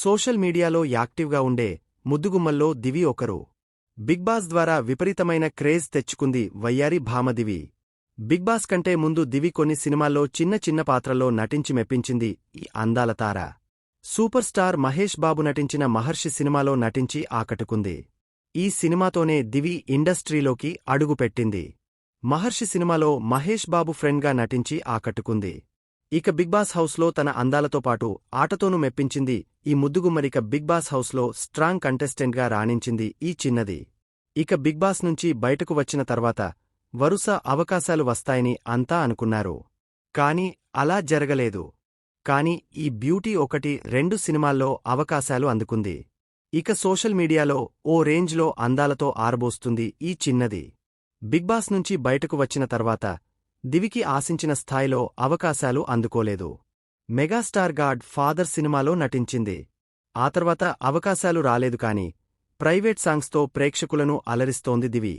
Social మీడియాలో యాక్టివ్గా ఉండే ముద్దుగుమ్మల్లో దివి ఒకరు. బిగ్ బాస్ ద్వారా విపరీతమైన క్రేజ్ తెచ్చుకుంది వయ్యారి భామ దివి. బిగ్ బాస్ కంటే ముందు దివి కొన్ని సినిమాల్లో చిన్న చిన్న పాత్రల్లో నటించి మెప్పించింది ఈ అందాల తార. సూపర్ స్టార్ మహేష్ బాబు నటించిన మహర్షి సినిమాలో నటించి ఆకట్టుకుంది. ఈ సినిమాతోనే దివి ఇండస్ట్రీలోకి అడుగుపెట్టింది. మహర్షి సినిమాలో మహేష్ బాబు ఫ్రెండ్గా నటించి ఆకట్టుకుంది. ఇక బిగ్ బాస్ హౌస్లో తన అందాలతో పాటు ఆటతోనూ మెప్పించింది ఈ ముద్దుగుమ్మరిక బిగ్ బాస్ హౌస్లో స్ట్రాంగ్ కంటెస్టెంట్గా రాణించింది ఈ చిన్నది. ఇక బిగ్ బాస్ నుంచి బయటకు వచ్చిన తర్వాత వరుస అవకాశాలు వస్తాయని అంతా అనుకున్నారు. కానీ అలా జరగలేదు. కానీ ఈ బ్యూటీ 1-2 సినిమాల్లో అవకాశాలు అందుకుంది. ఇక సోషల్ మీడియాలో ఓ రేంజ్లో అందాలతో ఆరబోస్తుంది ఈ చిన్నది. బిగ్ బాస్ నుంచి బయటకు వచ్చిన తర్వాత దివికి ఆశించిన స్థాయిలో అవకాశాలు అందుకోలేదు. మెగాస్టార్ గాడ్ ఫాదర్ సినిమాలో నటించింది. ఆ తర్వాత అవకాశాలు రాలేదు కానీ ప్రైవేట్ సాంగ్స్తో ప్రేక్షకులను అలరిస్తోంది దివి.